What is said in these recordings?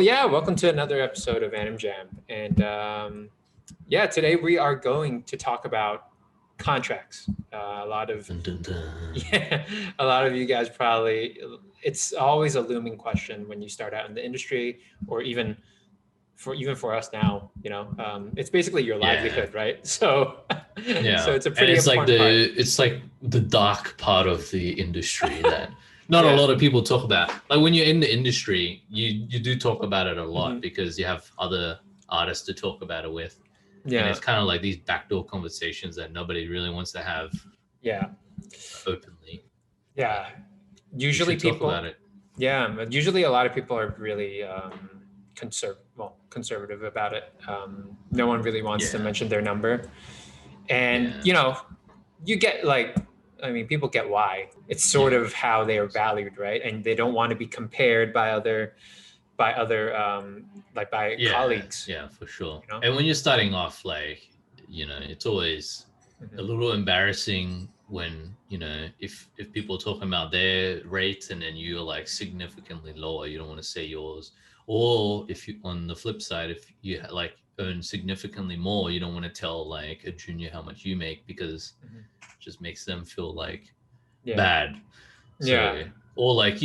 Yeah, welcome to another episode of animjam. And yeah, today we are going to talk about contracts. A lot of Dun, dun, dun. yeah, a lot of you guys probably it's always a looming question when you start out in the industry, or even for us now. It's basically your Yeah, livelihood, right? So so yeah, it's a and pretty important part. it's like the dark part of the industry that not a Yeah. lot of people talk about. Like when you're in the industry, you do talk about it a lot Hmm. because you have other artists to talk about it with, and Yeah. it's kind of like these backdoor conversations that nobody really wants to have Yeah. openly. But Yeah. we Usually should talk about people, it. yeah, but usually a lot of people are really conservative about it. No one really wants to Yeah, mention their number, and yeah, you get like, I mean, people get why. It's sort yeah. of how they are valued, right? And they don't want to be compared by other like by Yeah, colleagues. yeah, for sure. You know. And when you're starting off, like, it's always a Hmm. little embarrassing when, if people are talking about their rates and then you're like significantly lower, you don't want to say yours. Or if you, on the flip side, if you like earn significantly more, you don't want to tell like a junior how much you make because Hmm. it just makes them feel like Yeah. bad. Yeah. So, or like,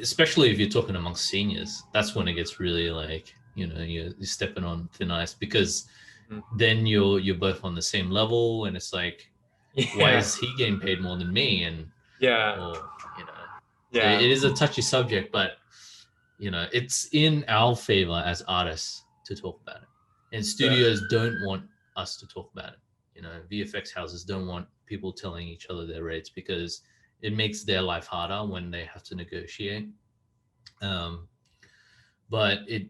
especially if you're talking amongst seniors, that's when it gets really like, you're stepping on thin ice because Mhm. then you're both on the same level and it's like, why Yeah. is he getting paid more than me? And, Yeah. or, so it Yeah. is a touchy subject, but, it's in our favor as artists to talk about it. And Yeah. studios don't want us to talk about it. VFX houses don't want people telling each other their rates because it makes their life harder when they have to negotiate. Um, but it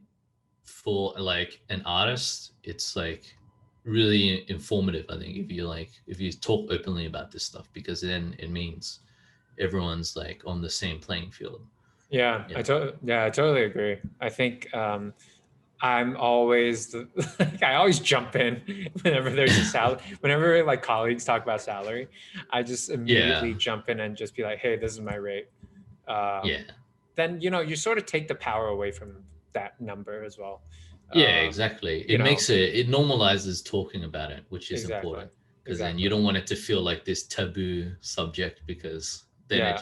for like an artist, it's like really informative. I think if you talk openly about this stuff because then it means everyone's like on the same playing field. Yeah, You know. I totally agree. I think I'm always like I always jump in whenever there's a salary. Whenever like colleagues talk about salary, I just Yeah. immediately jump in and just be like, "Hey, this is my rate." Um, Yeah. then you sort of take the power away from that number as well. Yeah, Um, exactly. you know, It normalizes talking about it, which is exactly, important because then you exactly. don't want it to feel like this taboo subject because then Yeah,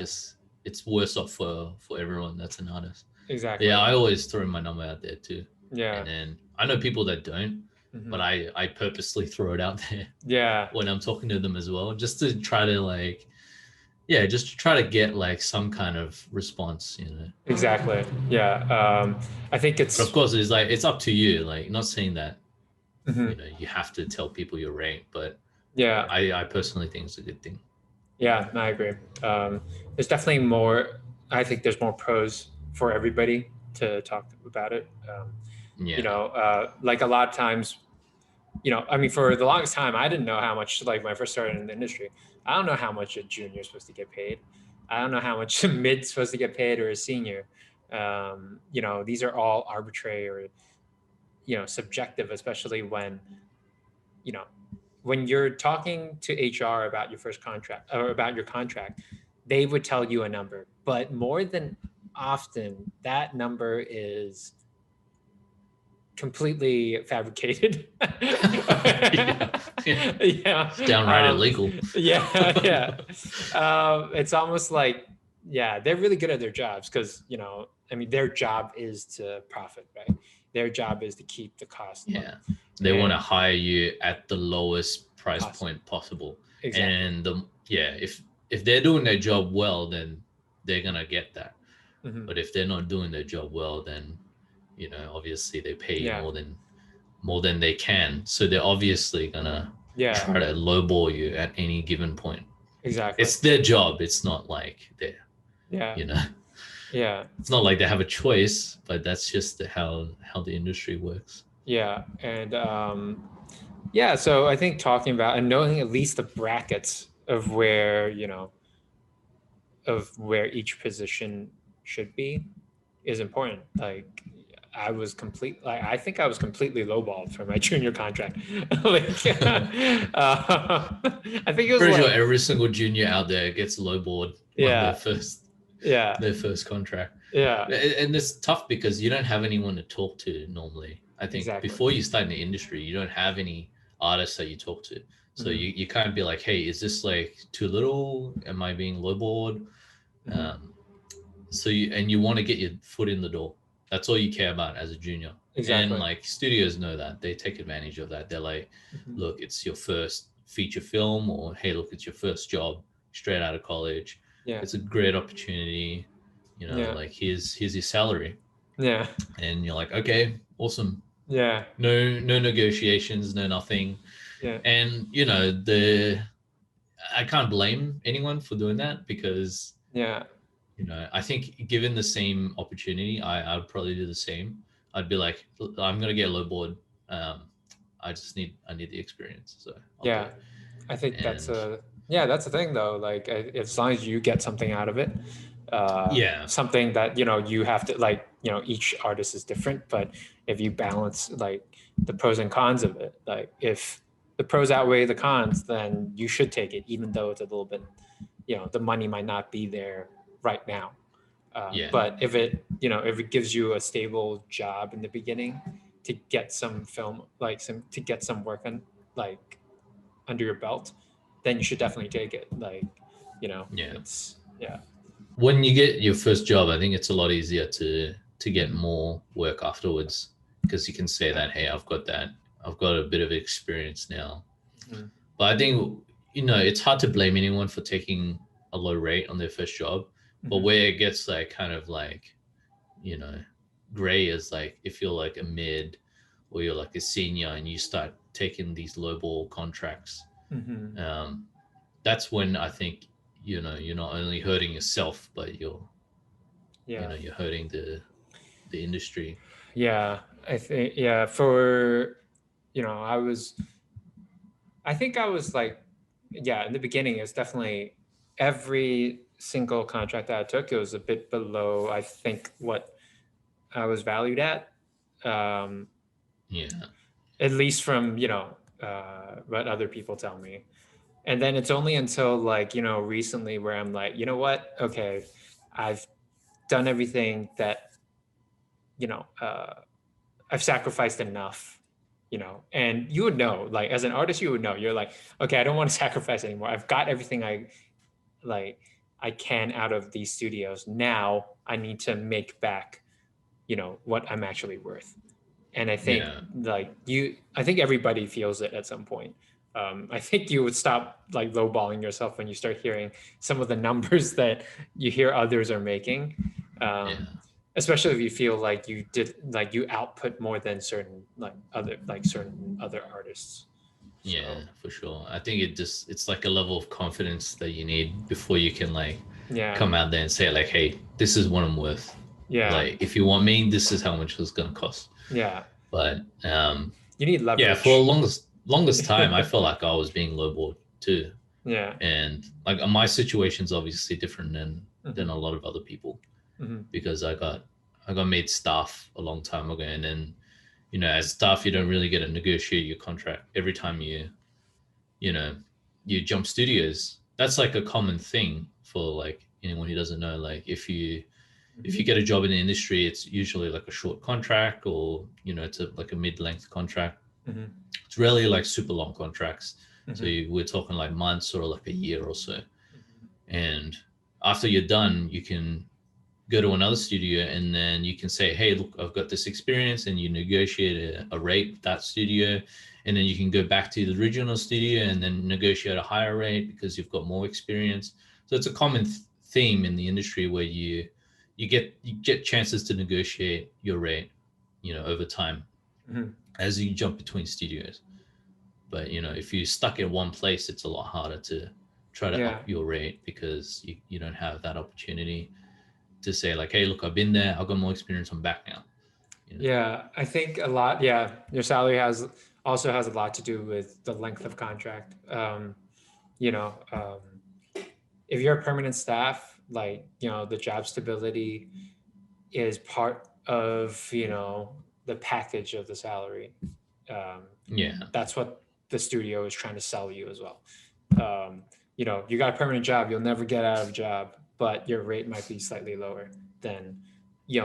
it's worse off for everyone that's an artist. Yeah, exactly. I always throw my number out there too. Yeah. And then I know people that don't, but Hmm. I purposely throw it out there Yeah. when I'm talking to them as well, just to try to like, yeah, just to try to get like some kind of response. Exactly. Yeah. I think But of it's. course, it's like it's up to you. Like, not saying that Mhm. you have to tell people your rate, but Yeah. I personally think it's a good thing. Yeah, no, I agree. There's definitely more. I think there's more pros for everybody to talk about it. Yeah, Like a lot of times, I mean, for the longest time, I didn't know how much. Like when I first started in the industry, I don't know how much a junior is supposed to get paid. I don't know how much a mid's supposed to get paid or a senior. These are all arbitrary or subjective, especially you know when you're talking to HR about your first contract or about your contract, they would tell you a number, but more than often, that number is completely fabricated. yeah, yeah. Yeah, It's downright illegal. yeah, yeah. It's almost like, yeah, they're really good at their jobs because I mean, their job is to profit, right? Their job is to keep the cost low Yeah, they want to and hire you at the lowest price possible. point possible, Exactly. and yeah, if they're doing their job well, then they're gonna get that. Hmm. But if they're not doing their job well, then obviously they pay you Yeah. more than they can. So they're obviously gonna Yeah. try to lowball you at any given point. Exactly. It's their job. It's not like Yeah. you know, Yeah. it's not like they have a choice, but that's just how the industry works. Yeah. And yeah, so I think talking about and knowing at least the brackets of where each position should be is important. Like I think I was completely lowballed for my junior contract. Like I think it was Pretty sure like, every single junior out there gets lowballed on yeah, yeah. their first contract. Yeah, And it's tough because you don't have anyone to talk to normally. I think exactly. before you start in the industry, you don't have any artists that you talk to. So Hmm. you can't be like, hey, is this like too little? Am I being lowballed? Hmm. Um, you want to get your foot in the door. That's all you care about as a junior. And Exactly. like studios know that. They take advantage of that. They're like, Hmm. look, it's your first feature film, or hey, look, it's your first job straight out of college. Yeah. It's a great opportunity. Yeah. Like here's your salary. Yeah. And you're like, okay, awesome. Yeah. No negotiations, no nothing. Yeah. And the I can't blame anyone for doing that because Yeah. I think given the same opportunity, I would probably do the same. I'd be like, I'm gonna get lowboard. Um, I need the experience, so I'll do Yeah. it. I think that's And a yeah, that's the thing though. Like as long as you get something out of it, yeah, something that you have to like. Each artist is different, but if you balance like the pros and cons of it, like if the pros outweigh the cons, then you should take it, even though it's a little bit, the money might not be there right now. yeah, But if it gives you a stable job in the beginning to get some film, like to get some work on, like under your belt, then you should definitely take it. Like, yeah. it's yeah. When you get your first job, I think it's a lot easier to get more work afterwards because you can say Yeah. that, hey, I've got a bit of experience now. Mhm. But I think it's hard to blame anyone for taking a low rate on their first job. But Mhm. where it gets like kind of like you know gray is like if you're like a mid or you're like a senior and you start taking these lowball contracts. Mhm. Um, that's when I think you're not only hurting yourself, but Yeah. you're hurting the industry. Yeah. I think, yeah, for, I was, I think I was like, yeah, in the beginning, it's definitely every single contract that I took, it was a bit below, I think, what I was valued at. Um, Yeah, at least from, what other people tell me. And then it's only until like, recently where I'm like, you know what? Okay, I've done everything that, you know, uh, I've sacrificed enough, and you would know, like as an artist, you would know, you're like, okay, I don't want to sacrifice anymore. I've got everything like I can out of these studios. Now I need to make back, what I'm actually worth. And I think yeah, I think everybody feels it at some point. I think you would stop like lowballing yourself when you start hearing some of the numbers that you hear others are making, um, yeah. especially if you feel like you output more than certain other artists. Yeah, So for sure. I think it's like a level of confidence that you need before you can like yeah, come out there and say like, hey, this is what I'm worth. yeah, Like if you want me, this is how much it's gonna cost. yeah. But You need yeah, for the leverage. longest time I felt like I was being lowballed too. Yeah. And like my situation's obviously different than Hmm. a lot of other people Hmm. because I got made staff a long time ago and then as staff you don't really get to negotiate your contract every time you know you jump studios. That's like a common thing for like anyone who doesn't know. Like if you get a job in the industry, it's usually like a short contract or it's like a mid-length contract. Hmm. It's rarely like super long contracts. So Hmm. we're talking like months or like a year or so. Hmm. And after you're done, you can go to another studio and then you can say, hey, look, I've got this experience, and you negotiate a rate with that studio. And then you can go back to the original studio and then negotiate a higher rate because you've got more experience. So it's a common theme in the industry where you get chances to negotiate your rate, over time Hmm. as you jump between studios. But if you're stuck in one place, it's a lot harder to try to Yeah. up your rate because you don't have that opportunity to say like, hey, look, I've been there, I've got more experience, I'm back now. You know? Yeah, I think a lot. Yeah, your salary also has a lot to do with the length of contract. You know, if you're a permanent staff, like the job stability is part of the package of the salary. Um, Yeah, that's what the studio is trying to sell you as well. Um, you got a permanent job, you'll never get out of a job, but your rate might be slightly lower than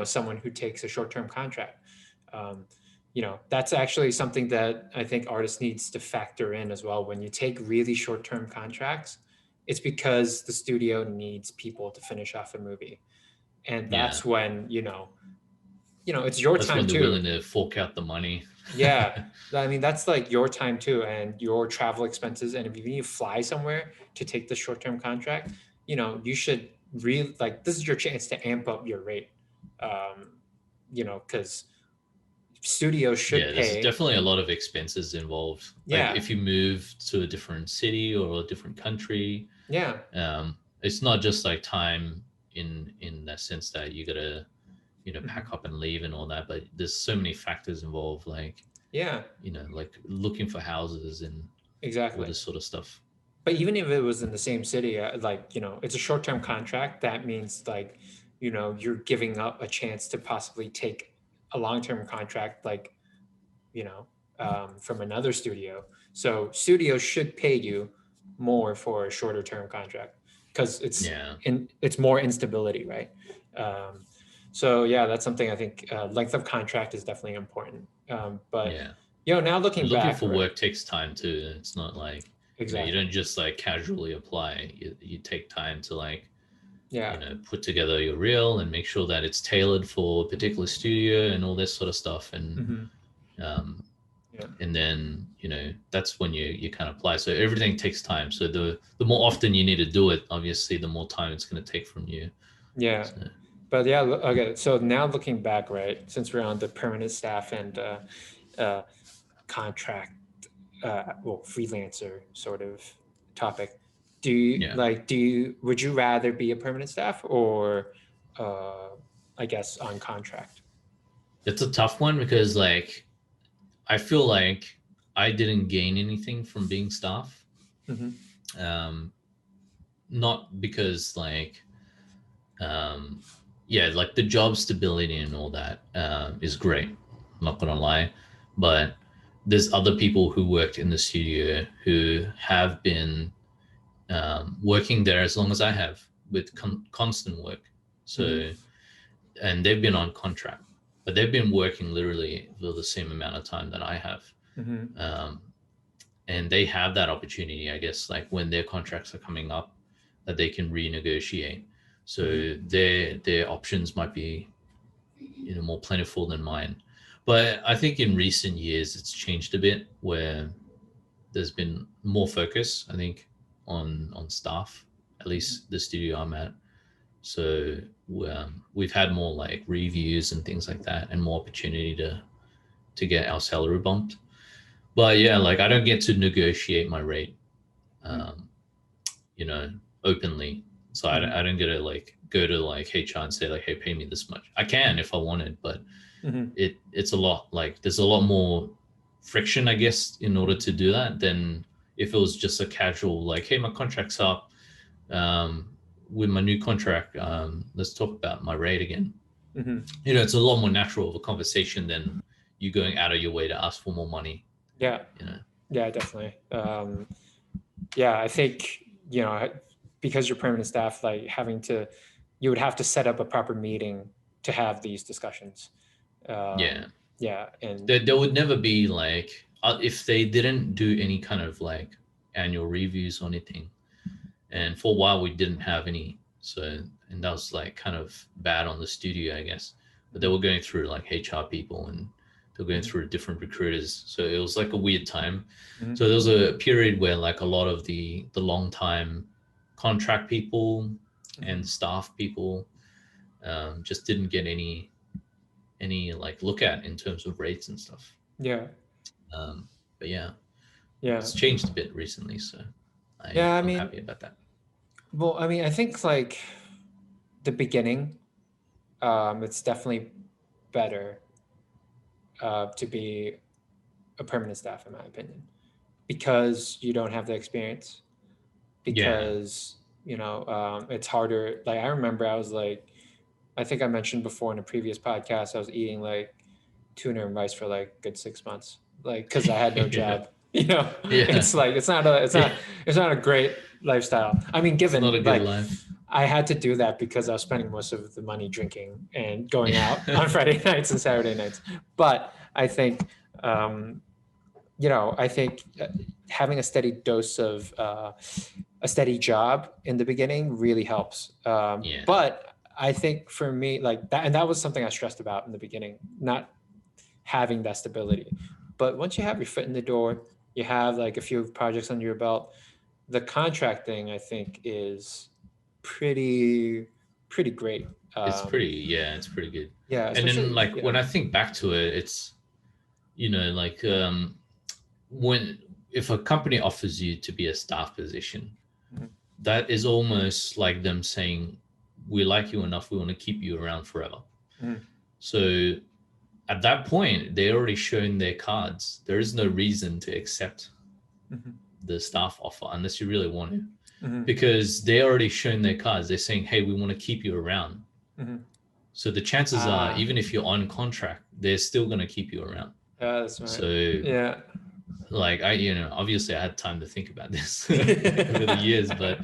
someone who takes a short-term contract. Um, that's actually something that I think artists needs to factor in as well. When you take really short-term contracts, it's because the studio needs people to finish off a movie, and Yeah. that's when it's your That's time when they're too. willing to fork out the money. Yeah, I mean that's like your time too, and your travel expenses. And if you need to fly somewhere to take the short-term contract, you should really like this is your chance to amp up your rate. Because studios should Yeah, there's pay. definitely a lot of expenses involved. Like Yeah, if you move to a different city or a different country, yeah, it's not just like time in that sense that you gotta pack hmm up and leave and all that, but there's so many factors involved, like yeah, like looking for houses and all exactly. this sort of stuff. But even if it was in the same city, it's a short-term contract. That means like, you're giving up a chance to possibly take a long-term contract, like you know, from another studio. So studios should pay you more for a shorter term contract because Yeah, it's more instability, right? Um, so yeah, that's something I think length of contract is definitely important. But yeah. now And looking looking back, for right? work takes time too. It's not like you Exactly. don't just like casually apply. You take time to like Yeah. put together your reel and make sure that it's tailored for a particular studio and all this sort of stuff. hmm Um, Yeah. and then that's when you kind of apply. So everything takes time. So the more often you need to do it, obviously the more time it's going to take from you. Yeah. So But yeah, okay. So now looking back, right, since we're on the permanent staff and uh, contract freelancer sort of topic, yeah, would you rather be a permanent staff or uh I guess on contract? it's a tough one because like I feel like I didn't gain anything from being staff. Mm-hmm. um Not because like yeah, like the job stability and all that is great, I'm not gonna lie, but there's other people who worked in the studio who have been working there as long as I have with constant work. Mm-hmm. So, and they've been on contract, but they've been working literally for the same amount of time that I have. Mm-hmm. Um, and they have that opportunity, I guess, like when their contracts are coming up, that they can renegotiate. Mm-hmm. So their options might be more plentiful than mine. But I think in recent years it's changed a bit where there's been more focus, I think, on staff, at least the studio I'm at. So we've had more like reviews and things like that, and more opportunity to get our salary bumped. But yeah, like I don't get to negotiate my rate, um, you know, openly. So Mm-hmm. I don't get to like go to like HR and say like, hey, pay me this much. I can if I wanted, but Mm-hmm. it's a lot, like there's a lot more friction, I guess, in order to do that than if it was just a casual like, hey, my contract's up. Um, with my new contract, let's talk about my rate again. Mm-hmm. It's a lot more natural of a conversation than you going out of your way to ask for more money. Yeah. You know. Yeah, definitely. Yeah, I think, because you're permanent staff, like you would have to set up a proper meeting to have these discussions. Yeah. Yeah. And There would never be like if they didn't do any kind of like annual reviews or anything. And for a while we didn't have any. So and that was like kind of bad on the studio, I guess. But they were going through like HR people and they were going Mhm, through different recruiters. So it was like a weird time. mhm, So there was a period where like a lot of the long time contract people and mhm. staff people just didn't get any like look at in terms of rates and stuff. Yeah. Um, but yeah, Yeah. it's changed a bit recently, so Yeah. I I'm mean, happy about that. well, I mean, I think like the beginning, it's definitely better to be a permanent staff, in my opinion, because you don't have the experience. Yeah, Because it's harder. Like I remember, I was like, I think I mentioned before in a previous podcast, I was eating like tuna and rice for like good 6 months, like because I had no yeah, job. yeah, It's like it's not yeah. it's not a great lifestyle. I mean, It's not a given good like life. I had to do that because I was spending most of the money drinking and going out on Friday nights and Saturday nights. But I think, I think having a steady dose of a steady job in the beginning really helps. Yeah. But I think for me, like that, and that was something I stressed about in the beginning, not having that stability. But once you have your foot in the door, you have like a few projects under your belt, the contract thing I think is pretty great. It's it's pretty good. Yeah, And then especially like when I think back to it, it's, like when if a company offers you to be a staff position, Mhm. that is almost like them saying, we like you enough, we want to keep you around forever. Mhm. So at that point, they already shown their cards. There is no reason to accept Mhm. the staff offer unless you really want to, Mhm. because they already shown their cards. They're saying, hey, we want to keep you around. Mhm. So the chances are, even if you're on contract, they're still going to keep you around. Yeah, that's right. So Yeah. like obviously I had time to think about this over the years, but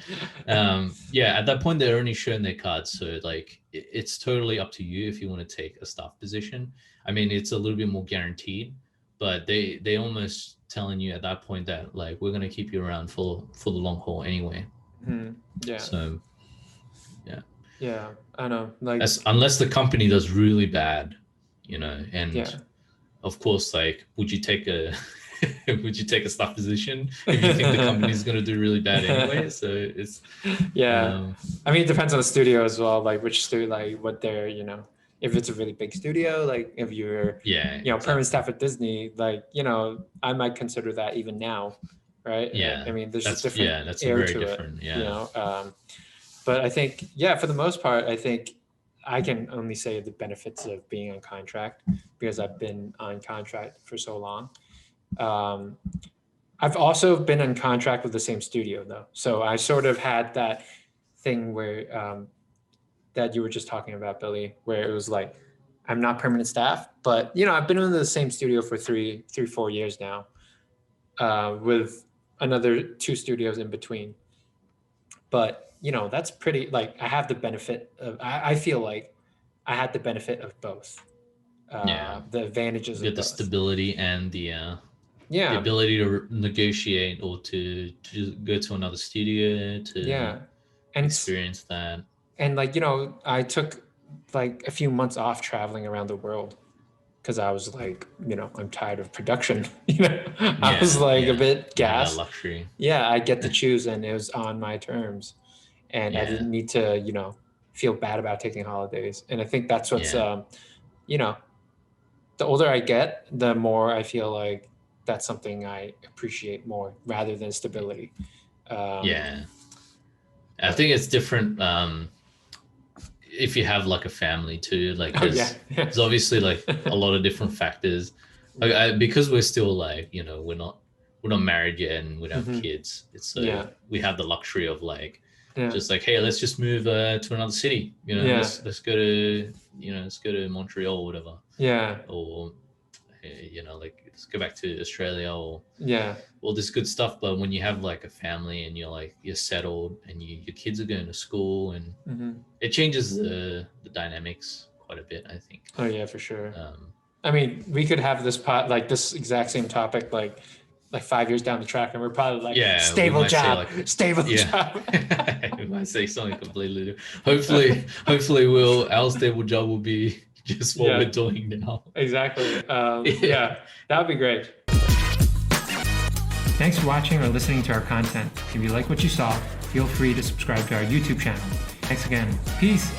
at that point they're only showing their cards. So like it's totally up to you if you want to take a staff position. I mean, it's a little bit more guaranteed, but they almost telling you at that point that like we're going to keep you around for the long haul anyway. Yeah. So Yeah, I know. Like, unless the company does really bad, and yeah. of course, like, would you take a staff position if you think the company is going to do really bad anyway? So it's I mean, it depends on the studio as well, like which studio, like what they're, if it's a really big studio, like if you're permanent staff at Disney, like I might consider that even now, right? I mean, there's just different that's air very to different, it, but I think, for the most part, I think I can only say the benefits of being on contract because I've been on contract for so long. I've also been in contract with the same studio though. So I sort of had that thing where that you were just talking about, Billy, where it was like, I'm not permanent staff, but I've been in the same studio for 4 years now, with another 2 studios in between. But that's pretty, like, I have the benefit of, I feel like I had the benefit of both. The advantages you of get the both. stability and the ability to negotiate or to go to another studio to and experience that. And like, I took like a few months off traveling around the world because I was like, I'm tired of production. I was like a bit gassed. That luxury. Yeah, I get to choose, and it was on my terms, and I didn't need to, feel bad about taking holidays. And I think that's what's, the older I get, the more I feel like that's something I appreciate more rather than stability. I think it's different. If you have like a family too, like there's obviously like a lot of different factors. Like, because we're still like, we're not married yet and we don't have kids. It's so we have the luxury of like, just like, hey, let's just move to another city. Let's go to let's go to Montreal or whatever. Or like let's go back to Australia or all this good stuff. But when you have like a family and you're settled and your kids are going to school, and it changes the dynamics quite a bit, I think. Oh yeah, for sure. I mean, we could have this exact same topic like 5 years down the track, and we're probably like, stable job. We might say something completely different. Hopefully our stable job will be just what we're doing now. Exactly. That would be great. Thanks for watching or listening to our content. If you like what you saw, feel free to subscribe to our YouTube channel. Thanks again. Peace.